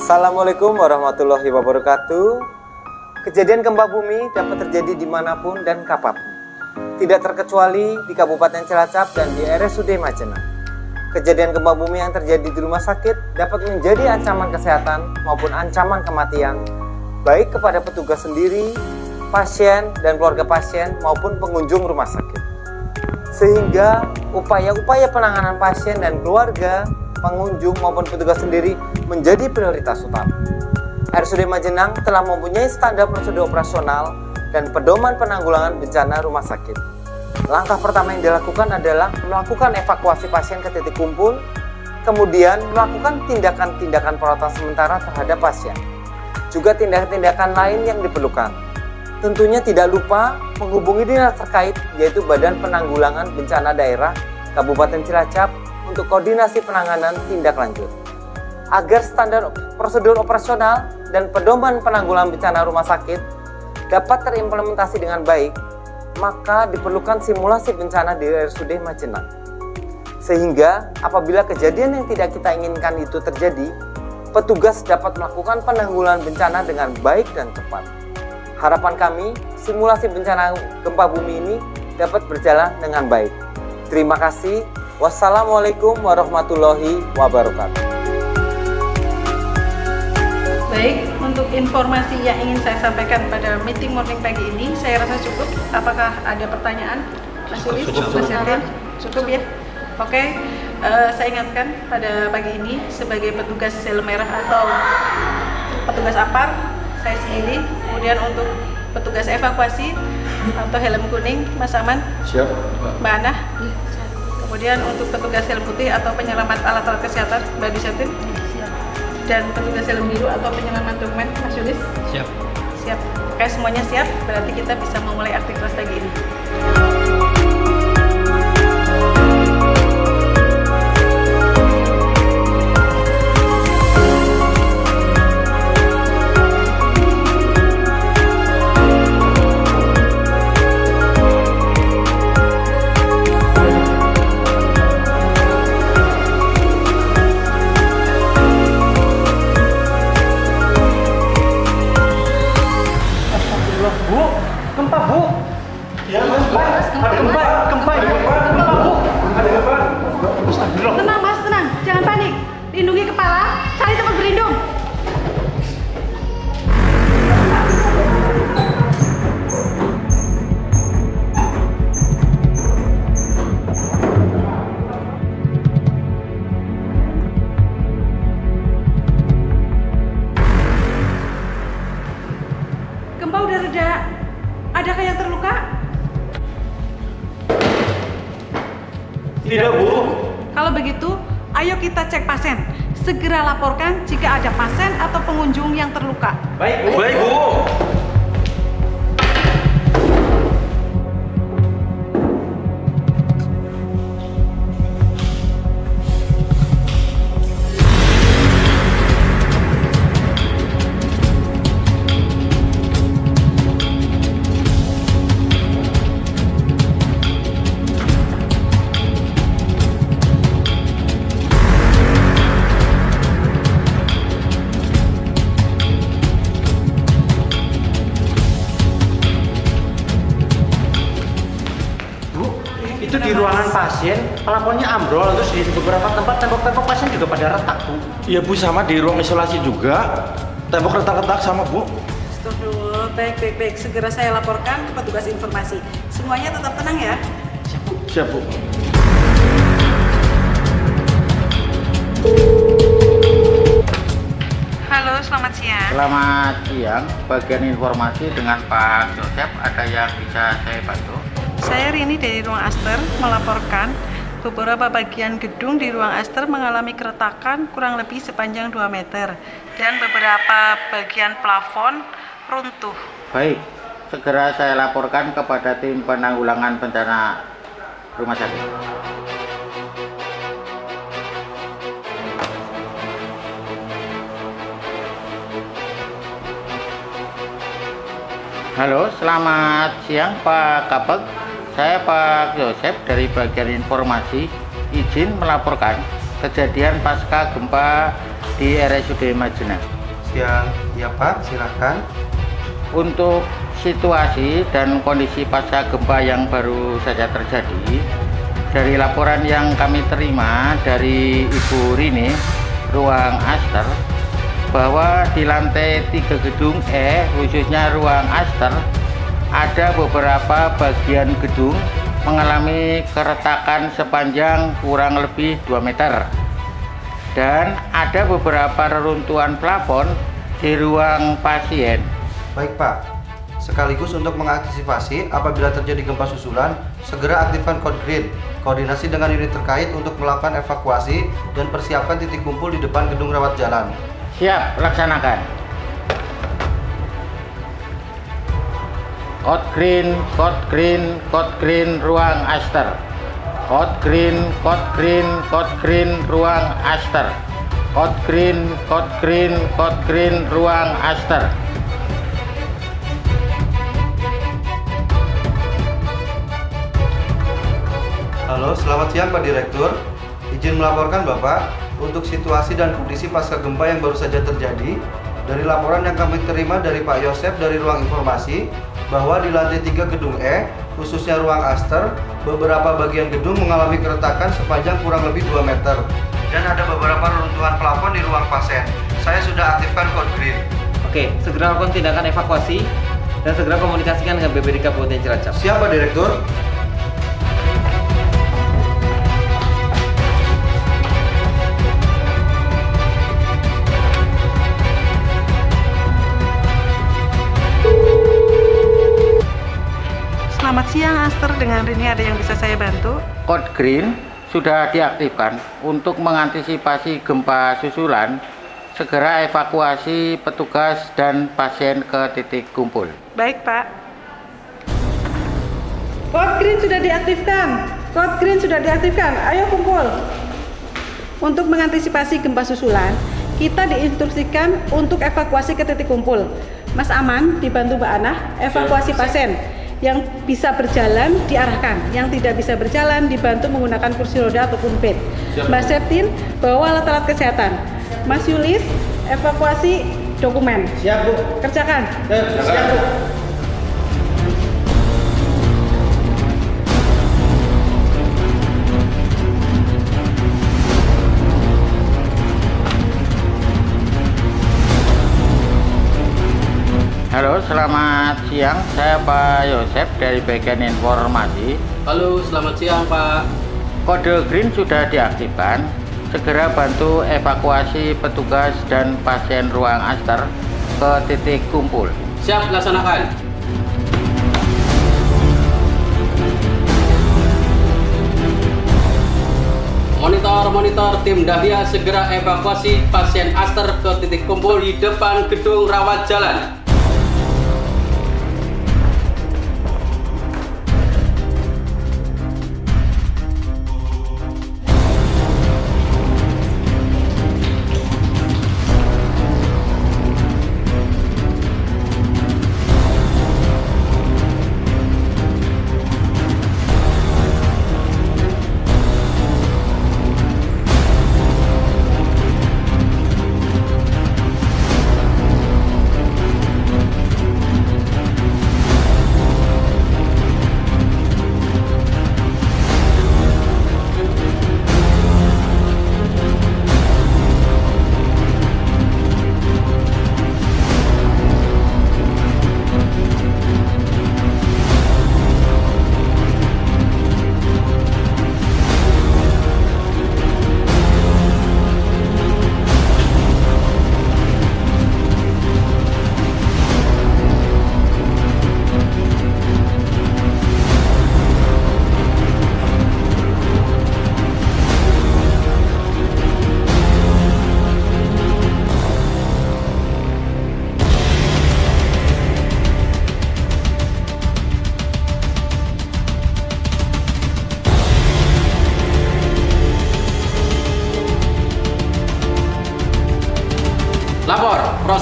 Assalamualaikum warahmatullahi wabarakatuh. Kejadian gempa bumi dapat terjadi dimanapun dan kapanpun, tidak terkecuali di Kabupaten Cilacap dan di RSUD Majenang. Kejadian gempa bumi yang terjadi di rumah sakit dapat menjadi ancaman kesehatan maupun ancaman kematian, baik kepada petugas sendiri, pasien dan keluarga pasien maupun pengunjung rumah sakit. Sehingga upaya-upaya penanganan pasien dan keluarga, pengunjung maupun petugas sendiri menjadi prioritas utama. RSUD Majenang telah mempunyai standar prosedur operasional dan pedoman penanggulangan bencana rumah sakit. Langkah pertama yang dilakukan adalah melakukan evakuasi pasien ke titik kumpul, kemudian melakukan tindakan-tindakan perawatan sementara terhadap pasien. Juga tindakan-tindakan lain yang diperlukan. Tentunya tidak lupa menghubungi dinas terkait, yaitu Badan Penanggulangan Bencana Daerah Kabupaten Cilacap untuk koordinasi penanganan tindak lanjut. Agar standar prosedur operasional dan pedoman penanggulangan bencana rumah sakit dapat terimplementasi dengan baik, maka diperlukan simulasi bencana di RSUD Majenang. Sehingga apabila kejadian yang tidak kita inginkan itu terjadi, petugas dapat melakukan penanggulangan bencana dengan baik dan cepat. Harapan kami, simulasi bencana gempa bumi ini dapat berjalan dengan baik. Terima kasih. Wassalamualaikum warahmatullahi wabarakatuh. Baik, untuk informasi yang ingin saya sampaikan pada meeting morning pagi ini, saya rasa cukup. Apakah ada pertanyaan? Mas Yulis, Mas Yatin? Cukup ya? Oke, saya ingatkan pada pagi ini sebagai petugas sel merah atau petugas APAR, saya sendiri. Kemudian untuk petugas evakuasi atau helm kuning, Mas Aman? Siap, Mbak Ana? Kemudian untuk petugas helm putih atau penyelamat alat-alat kesehatan, Mbak Dusatin? Dan petugas helm biru atau penyelamat dokumen, Mas Yulis? Siap. Siap. Oke, semuanya siap, berarti kita bisa memulai aktivitas pagi ini. Bu, gempa bu. Ya, gempa. Ada gempa. Gempa bu. Ada gempa. Astagfirullah. Tenang Mas, tenang. Jangan panik. Lindungi kepala, cari tempat berlindung. Gempa udah reda. Adakah yang terluka? Tidak, Bu. Kalau begitu, ayo kita cek pasien. Segera laporkan jika ada pasien atau pengunjung yang terluka. Baik, Bu. Baik, Bu. Itu di ruangan pasien, pelapornya ambrol, terus di beberapa tempat tembok-tembok pasien juga pada retak, Bu. Iya, Bu, sama di ruang isolasi juga. Tembok retak-retak sama, Bu. Astagfirullah, baik. Segera saya laporkan ke petugas informasi. Semuanya tetap tenang ya. Siap, Bu. Siap, Bu. Halo, Halo, selamat siang. Selamat siang, bagian informasi dengan Pak Joseph, ada yang bisa saya bantu? Saya Rini dari Ruang Aster melaporkan beberapa bagian gedung di Ruang Aster mengalami keretakan kurang lebih sepanjang 2 meter dan beberapa bagian plafon runtuh. Baik, segera saya laporkan kepada tim penanggulangan bencana rumah sakit. Halo, selamat siang Pak Kapeg. Saya Pak Joseph dari bagian informasi. Izin melaporkan kejadian pasca gempa di RSUD Majenah. Siang, ya Pak, silakan. Untuk situasi dan kondisi pasca gempa yang baru saja terjadi, dari laporan yang kami terima dari Ibu Rini, Ruang Aster, bahwa di lantai 3 gedung E, khususnya Ruang Aster, ada beberapa bagian gedung mengalami keretakan sepanjang kurang lebih 2 meter. Dan ada beberapa reruntuhan plafon di ruang pasien. Baik Pak, sekaligus untuk mengantisipasi apabila terjadi gempa susulan, segera aktifkan kode green, koordinasi dengan unit terkait untuk melakukan evakuasi dan persiapkan titik kumpul di depan gedung rawat jalan. Siap, laksanakan. Code green, code green, code green, Ruang Aster. Code green, code green, code green, Ruang Aster. Code green, code green, code green, Ruang Aster. Halo, selamat siang Pak Direktur. Izin melaporkan Bapak untuk situasi dan kondisi pasca gempa yang baru saja terjadi. Dari laporan yang kami terima dari Pak Yosef dari Ruang Informasi, bahwa di lantai 3 gedung E, khususnya Ruang Aster, beberapa bagian gedung mengalami keretakan sepanjang kurang lebih 2 meter. Dan ada beberapa reruntuhan plafon di ruang pasien. Saya sudah aktifkan kode green. Oke, segera lakukan tindakan evakuasi dan segera komunikasikan dengan BPD Kabupaten Cilacap. Siap Pak Direktur. Selamat siang Aster, dengan Rini ada yang bisa saya bantu? Code green sudah diaktifkan untuk mengantisipasi gempa susulan. Segera evakuasi petugas dan pasien ke titik kumpul. Baik Pak. Code green sudah diaktifkan. Code green sudah diaktifkan. Ayo kumpul. Untuk mengantisipasi gempa susulan, kita diinstruksikan untuk evakuasi ke titik kumpul. Mas Aman dibantu Mbak Anah evakuasi pasien. Yang bisa berjalan diarahkan, yang tidak bisa berjalan dibantu menggunakan kursi roda ataupun bed. Mbak Septin bawa alat-alat kesehatan. Mas Yulis evakuasi dokumen. Siap Bu. Kerjakan. Siap Bu. Halo, selamat siang. Saya Pak Yosef dari bagian informasi. Halo, selamat siang Pak. Kode green sudah diaktifkan. Segera bantu evakuasi petugas dan pasien Ruang Aster ke titik kumpul. Siap, laksanakan. Monitor tim Dahlia segera evakuasi pasien Aster ke titik kumpul di depan gedung rawat jalan.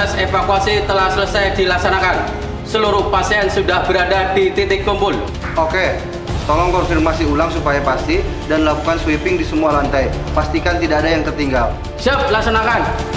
proses evakuasi telah selesai dilaksanakan. Seluruh pasien sudah berada di titik kumpul. Oke, tolong konfirmasi ulang supaya pasti dan lakukan sweeping di semua lantai. Pastikan tidak ada yang tertinggal. Siap, laksanakan.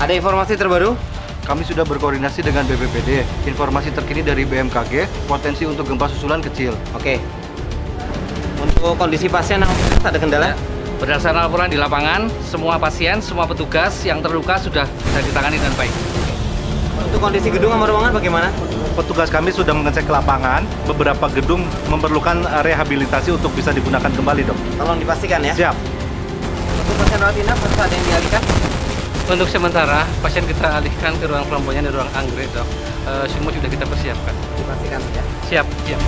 Ada informasi terbaru? Kami sudah berkoordinasi dengan BPBD. Informasi terkini dari BMKG, potensi untuk gempa susulan kecil. Oke. Untuk kondisi pasien ada kendala? Berdasarkan laporan di lapangan, semua pasien, semua petugas yang terluka sudah bisa ditangani dengan baik. Untuk kondisi gedung sama ruangan bagaimana? Petugas kami sudah mengecek ke lapangan, beberapa gedung memerlukan rehabilitasi untuk bisa digunakan kembali, Dok. Tolong dipastikan ya. Siap. Untuk pasien rawat inap harus ada yang dialihkan? Untuk sementara, pasien kita alihkan ke ruang flamboyan dan ruang anggrek, Dok. Semua sudah kita persiapkan. Dipastikan ya. Siap, siap.